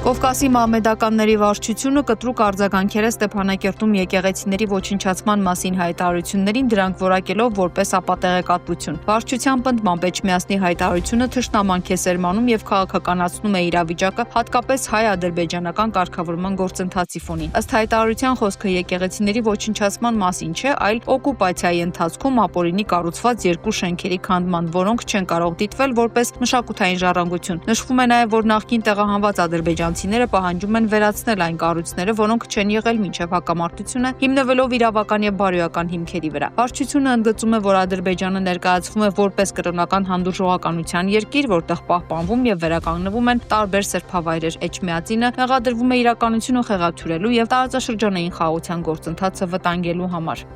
Կովկասի մահմեդականների վարչությունը կտրուկ արձագանքել է Ստեփանակերտում եկեղեցիների ոչնչացման մասին հայտարարություններին, դրանք որակելով որպես ապատեղեկատվություն։ Վարչության պնդմամբ Էջմիածնի հայտարարությունը թշնամանք է սերմանում եւ քաղաքականացնում է իրավիճակը, հատկապես հայ-ադրբեջանական կարգավորման գործընթացի ֆոնին։ Ըստ հայտարարության խոսքը եկեղեցիների ոչնչացման մասին չէ, այլ օկուպացիայի ընթացքում ապօրինի կառուցված երկու շենքերի քանդման, որոնք չեն կարող դիտվել որպես մշակութային ժառանգություն։ Նշվում է նաեւ, որ նախկին տեղահանված ադրբեջանցիները պահանջում են վերացնել այն կառույցները, որոնք չեն եղել մինչև հակամարտությունը, հիմնվելով իրավական եւ բարոյական հիմքերի վրա։ Վարչությունը ընդգծում է, որ Ադրբեջանը ներկայացվում է որպես կրոնական հանդուրժողականության երկիր, որտեղ պահպանվում եւ վերականգնվում են տարբեր սրբավայրեր։ Էջմիածինը մեղադրվում է իրականությունը խեղաթյուրելու եւ տարածաշրջանային խաղաղության գործընթացը վտանգելու համար։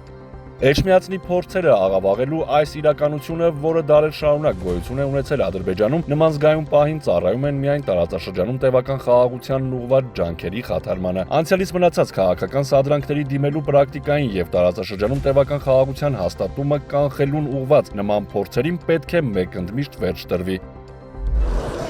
Էջմիածնի փորձերը աղավաղելու այս իրականությունը, որը դարեր շարունակ գոյություն է ունեցել Ադրբեջանում, նման զգայուն պահին ծառայում են միայն տարածաշրջանում տևական խաղաղությանն ուղղված ջանքերի խաթարմանը։ Անցյալից մնացած քաղաքական սադրանքների դիմելու պրակտիկային եւ տարածաշրջանում տևական խաղաղության հաստատումը կանխելուն ուղղված նման փորձերին պետք է մեկընդմիշտ վերջ տրվի։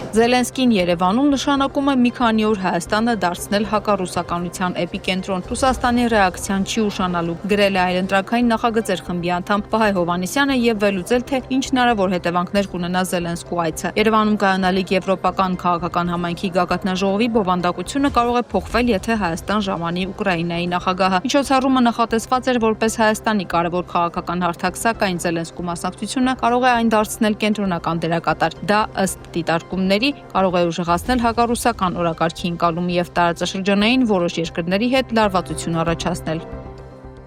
Զելենսկին Երևանում նշանակում է մի քանի օր Հայաստանը դարձնել հակառուսականության էպիկենտրոն։ Ռուսաստանի ռեակցիան չի ուշանալու, գրել է այլընտրանքային նախագծեր խմբի անդամ Վահե Հովհաննիսյանը եւ վերլուծել, թե ինչ հնարավոր հետևանքներ կունենա Զելենսկու այցը։ Երևանում կայանալիք եվրոպական քաղաքական համայնքի գագաթնաժողովի բովանդակությունը կարող է փոխվել, եթե Հայաստան ժամանի Ուկրաինայի նախագահը։ Միջոցառումը նախատեսված էր որպես Հայաստանի կարևոր քաղաքական հարթակ, սակայն Զելենսկու մասնակցությունը կարող է այն դարձնել կենտրոնական դերակատար։ Դա ըստ դիտարկումների կարող է ուժեղացնել հակառուսական օրակարգի ընկալումը եւ տարածաշրջանային որոշ երկրների հետ լարվածություն առաջացնել։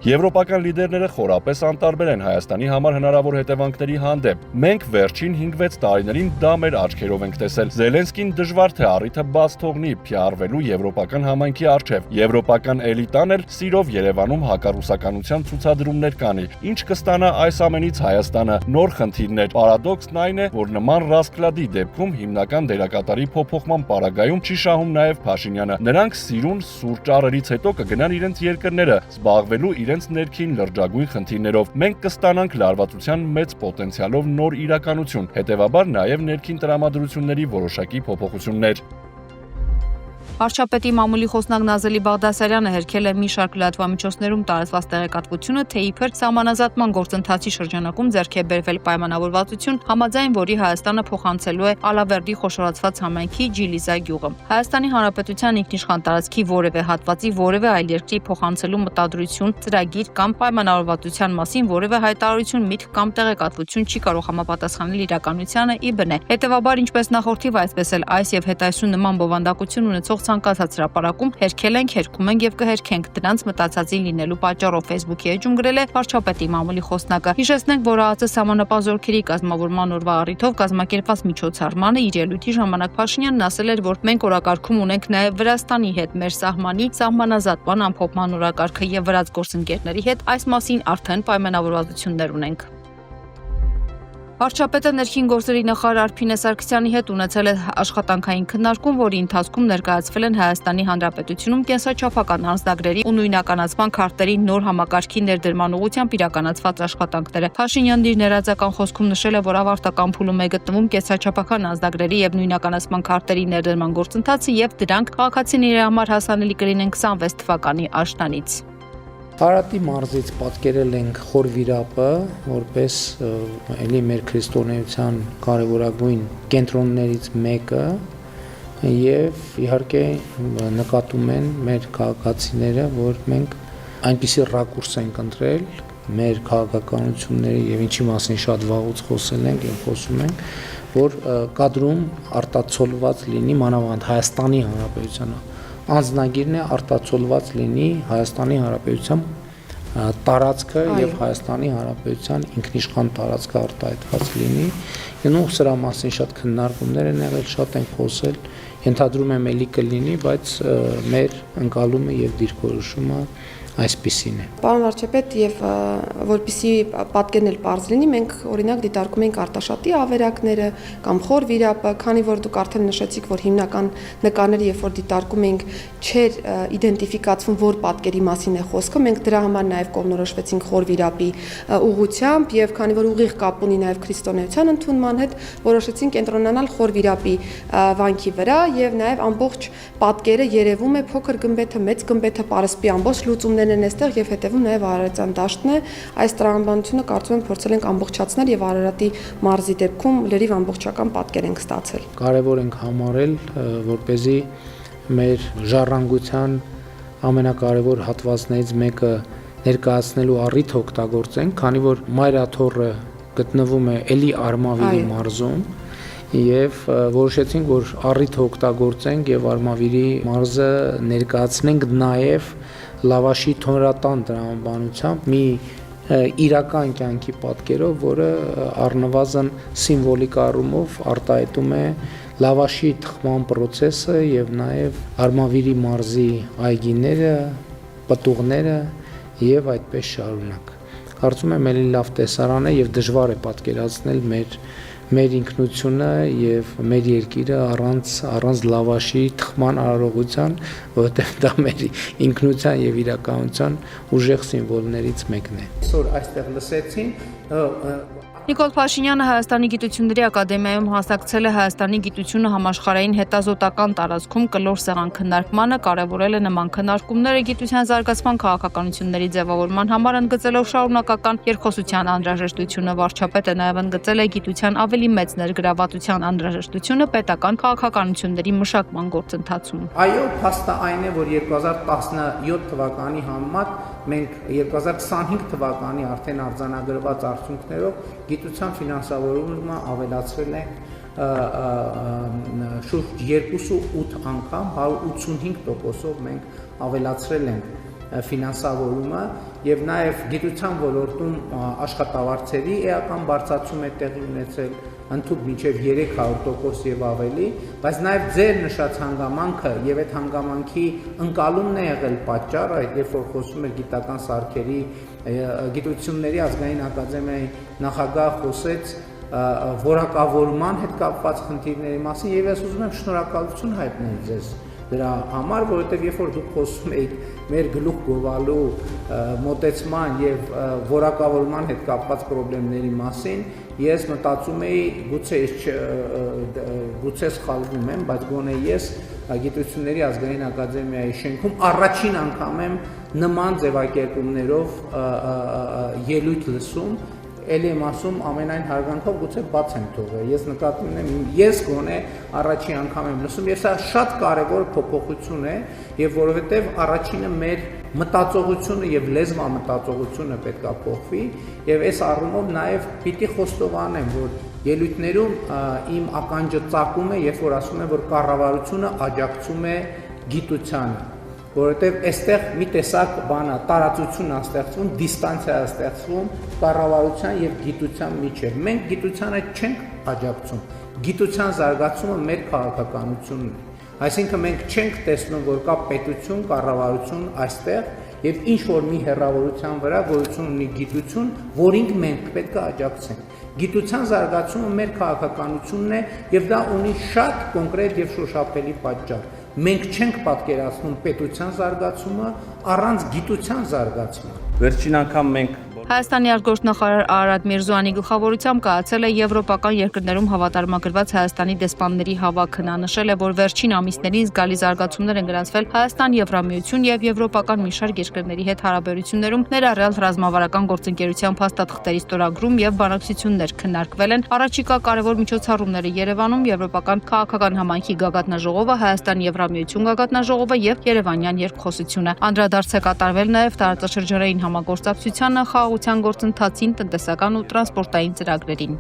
Եվրոպական լիդերները խորապես անտարբեր են Հայաստանի համար հնարավոր հետևանքների հանդեպ։ Մենք վերջին 5-6 տարիներին դա մեր աչքերով ենք տեսել։ Զելենսկին դժվար թե առիթը բաց թողնի փիառվելու եվրոպական համայնքի առջև։ Եվրոպական էլիտան էլ սիրով Երևանում հակառուսականության ցուցադրումներ կանի։ Ինչ կստանա այս ամենից Հայաստանը։ Նոր խնդիրներ։ Պարադոքսն այն է, որ նման Ռասկլադի դեպքում հիմնական դերակատարի փոփոխման պարագայում չի շահում նաև Փաշինյանը։ Նրանք սիրուն սուր ճառերից հետո կգնան իրենց երկրները, զբաղվելու իրենց ներքին լրջագույն խնդիրներով։ Մենք կստանանք լարվածության մեծ պոտենցիալով նոր իրականություն, հետևաբար նաև ներքին տրամադրությունների որոշակի փոփոխություններ։ Վարչապետի մամուլի խոսնակ Նազելի Բաղդասարյանը հերքել է մի շարք լրատվամիջոցներում տարածված տեղեկատվությունը, թե իբր սահմանազատման գործընթացի շրջանակում ձեռք է բերվել պայմանավորվածություն, համաձայն որի Հայաստանը փոխանցելու է Ալավերդի խոշորացված համայնքի Ջիլիզա գյուղը։ Հայաստանի Հանրապետության ինքնիշխան տարածքի որևէ հատվածի որևէ այլ երկրի փոխանցելու մտադրություն, ծրագիր կամ պայմանավորվածության մասին որևէ հայտարարություն, միտք կամ տեղեկատվություն չի կարող համապատասխանել իրականությանը ի բնե։ Հետևաբար, ինչպես նախորդիվ, այսպես էլ այս եւ հետայսու նման բովանդակություն ունեցող ցանկացած հրապարակում հերքել ենք, հերքում ենք եւ կհերքենք դրանց մտածածի լինելու պատճառով Facebook-ի էջում գրել է վարչապետի մամուլի խոսնակը։ Հիշեցնենք, որ ԱԱԾ սահմանապահ զորքերի կազմավորման օրվա առիթով կազմակերպված միջոցառմանը իր ելույթի ժամանակ Փաշինյանն ասել էր, որ մենք օրակարգում ունենք նաեւ Վրաստանի հետ մեր սահմանի սահմանազատման ամփոփման օրակարգը եւ վրաց գործընկերների հետ այս մասին արդեն պայմանավորվածություններ ունենք։ Վարչապետը ներքին գործերի նախարար Արփինե Սարգսյանի հետ ունեցել է աշխատանքային քննարկում, որի ընթացքում ներկայացվել են Հայաստանի Հանրապետությունում կենսաչափական անձնագրերի ու նույնականացման քարտերի նոր համակարգի ներդրման ուղղությամբ իրականացված աշխատանքները։ Փաշինյանն իր ներածական խոսքում նշել է, որ ավարտական փուլում է գտնվում կենսաչափական անձնագրերի եւ նույնականացման քարտերի ներդրման գործընթացը եւ դրանք քաղաքացիների համար հասանելի կլինեն 26 թվականի աշնանից։ Արարատի մարզից պատկերել ենք Խոր Վիրապը որպես էլի մեր քրիստոնեության կարևորագույն կենտրոններից մեկը եւ իհարկե նկատում են մեր քաղաքացիները, որ մենք այնպիսի ռակուրս ենք ընտրել մեր քաղաքականությունների եւ ինչի մասին շատ վաղուց խոսել ենք եւ խոսում ենք, որ կադրում արտացոլված լինի մանավանդ Հայաստանի Հանրապետության անձնագիրն է արտացոլված լինի Հայաստանի Հանրապետության տարածքը եւ Հայաստանի Հանրապետության ինքնիշխան տարածքը արտահայտված լինի։ Ինու սրա մասին շատ քննարկումներ են եղել, շատ են խոսել, ենթադրում եմ էլի կլինի, բայց մեր ընկալումը եւ դիրքորոշումը այսպիսին է։ Պարոն վարչապետ, եւ որպեսզի պատկերն էլ պարզ լինի, մենք օրինակ դիտարկում ենք Արտաշատի ավերակները կամ Խոր վիրապը, քանի որ դուք արդեն նշեցիք, որ հիմնական նկարները, երբ որ դիտարկում ենք, չէր իդենտիֆիկացվում, որ պատկերի մասին է խոսքը, մենք դրա համար նաեւ կողմնորոշվեցինք Խոր վիրապի ուղղությամբ եւ քանի որ ուղիղ կապ ունի նաեւ քրիստոնեության ընդունման հետ, որոշեցինք կենտրոնանալ Խոր վիրապի վանքի վրա եւ նաեւ ամբողջ պատկերը երևում է փոքր գմբեթը, մեծ գմբեթը, պարսպի ամբողջ լուծումներն են այստեղ եւ հետեւում նաեւ Արարատյան դաշտն է։ Այս տրամաբանությունը կարծում եմ փորձել ենք ամբողջացնել եւ Արարատի մարզի դեպքում լրիվ ամբողջական պատկեր ենք ստացել։ Կարևոր ենք համարել, որպեսզի մեր ժառանգության ամենակարևոր հատվածներից մեկը ներկայացնելու առիթ օգտագործենք, քանի որ Մայրաթոռը գտնվում է Էլի Արմավիրի մարզում եւ որոշեցինք, որ առիթ օգտագործենք եւ Արմավիրի մարզը ներկայացնենք նաեւ լավաշի թոնրատան տրամաբանությամբ մի իրական կյանքի պատկերով, որը առնվազն սիմվոլիկ առումով արտահայտում է լավաշի թխման process-ը եւ նաեւ Արմավիրի մարզի այգիները, պտուղները եւ այդպես շարունակ։ Կարծում եմ ելի լավ տեսարան է եւ դժվար է պատկերացնել մեր ինքնությունը եւ մեր երկիրը առանց լավաշի թխման արարողության, որովհետեւ դա մեր ինքնության եւ իրականության ուժեղ սիմվոլներից մեկն է։ Այսօր այստեղ լսեցին Նիկոլ Փաշինյանը Հայաստանի գիտությունների ակադեմիայում հասակցել է Հայաստանի գիտությունը համաշխարհային հետազոտական տարածքում կլոր սեղան քննարկմանը, կարևորել է նման քննարկումները գիտության զարգացման քաղաքականությունների ձևավորման համար, ընդգծելով շարունակական երկխոսության անհրաժեշտությունը։ Վարչապետը նաև ընդգծել է գիտության ավելի մեծ ներգրավվածության անհրաժեշտությունը պետական քաղաքականությունների մշակման գործընթացում։ Այո, փաստը այն է, որ 2017 թվականի համեմատ մենք 2025 թվականի արդեն արձանագրված արդյունքներով գիտության ֆինանսավորումը ավելացրել է շուրջ 2.8 անգամ, 185%-ով մենք ավելացրել ենք ֆինանսավորումը եւ նաեւ գիտության ոլորտում աշխատավարձերի էական բարձրացում է տեղի ունեցել ընդհանուր մինչև 300% եւ ավելի, բայց նաեւ ձեր նշած հանգամանքը եւ այդ հանգամանքի ընկալումն է եղել պատճառը, երբ որ խոսում էր գիտական սարքերի գիտությունների ազգային ակադեմիայի նախագահ խոսեց որակավորման հետ կապված խնդիրների մասին եւ ես ուզում եմ շնորհակալություն հայտնել ձեզ դրա համար, որովհետև երբ որ դուք խոսում եք մեր գլուխ գովալու մոտեցման եւ որակավորման հետ կապված խնդիրների մասին, ես մտածում էի, գուցե սխալվում եմ, բայց գոնե ես գիտությունների ազգային ակադեմիայի շենքում առաջին անգամ եմ նման ձևակերպումներով ելույթ լսում Էլի եմ ասում ամենայն հարգանքով գուցե բաց եմ թողել։ Ես նկատի ունեմ, ես գոնե առաջին անգամ եմ լսում, եւ սա շատ կարեւոր փոփոխություն է, եւ որովհետեւ առաջինը մեր մտածողությունը եւ լեզվամտածողությունը պետք է փոխվի, եւ այս առումով նաեւ պիտի խոստովանեմ, որ ելույթներում իմ ականջը ծակում է, երբ որ ասում եմ, որ կառավարությունը աջակցում է գիտությանը, որովհետև այստեղ մի տեսակ բանա տարածություն է ստեղծվում, դիստանցիա է ստեղծվում կառավարության եւ գիտության միջեւ։ Մենք գիտությանը չենք աջակցում։ Գիտության զարգացումը մեր քաղաքականությունն է։ Այսինքն մենք չենք տեսնում, որ կա պետություն, կառավարություն այստեղ եւ ինչ որ մի հերավորության վրա գոյություն ունի գիտություն, որին մենք պետք է աջակցենք։ Գիտության զարգացումը մեր քաղաքականությունն է եւ դա ունի շատ կոնկրետ եւ շոշափելի պատճառ։ Մենք չենք պատկերացնում պետության զարգացումը առանց գիտության զարգացման։ Վերջին անգամ մենք Հայաստանի արտգործնախարար Արարատ Միրզոյանի գլխավորությամբ կայացել է եվրոպական երկրներում հավատարմագրված Հայաստանի դեսպանների հավաքն։ Նա նշել է, որ վերջին ամիսներին զգալի զարգացումներ են գրանցվել Հայաստան-Եվրամիություն եւ եվրոպական մի շարք երկրների հետ հարաբերություններում, ներառյալ ռազմավարական գործընկերության փաստաթղթերի ստորագրում եւ բանակցություններ քննարկվել են։ Առաջիկա կարևոր միջոցառումները Երևանում եվրոպական քաղաքական համայնքի գագաթնաժողովը, Հայաստան-Եվրամիություն գագաթնաժողովը եւ Երևանյան երկխոսությունը։ Անդրադարձ է կատարվել նաեւ տարածաշրջանային համագործակցությանը, խաղաղության գործընթացին, տնտեսական ու տրանսպորտային ծրագրերին։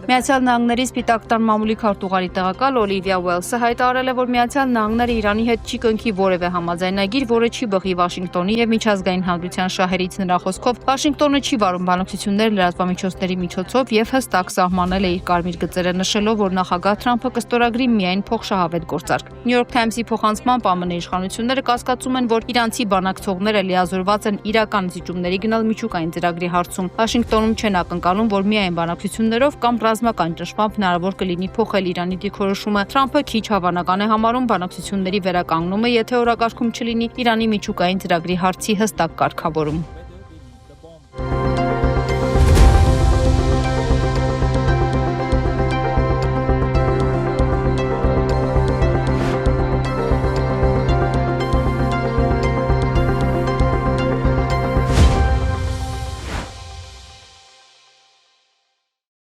Միացյալ Նահանգների Սպիտակ տան մամուլի քարտուղարի տեղակալ Օլիվիա Ուելսը հայտարարել է, որ Միացյալ Նահանգները Իրանի հետ չի կնքի որևէ համաձայնագիր, որը չի բխի Վաշինգտոնի եւ միջազգային հանրության շահերից։ Նրա խոսքով Վաշինգտոնը չի վարում բանակցություններ լրատվամիջոցների միջոցով եւ հստակ սահմանել է իր կարմիր գծերը, նշելով, որ նախագահ Թրամփը կստորագրի միայն փոխշահավետ գործարք։ Նյու Յորք Թայմսի փոխանցմամբ ԱՄՆ իշխանությունները կասկածում են, որ իրանցի բանակցողները լիազորված են իրական զիջումների գնալ միջուկային ծրագրի հարցում։ Վաշինգտոնում չեն ակնկալում, որ միայն բանակցություններով կամ ռազմական ճնշմամբ հնարավոր կլինի փոխել Իրանի դիրքորոշումը։ Թրամփը քիչ հավանական է համարում բանակցությունների վերականգնումը, եթե օրակարգում չլինի Իրանի միջուկային ծրագրի հարցի հստակ կարգավորում։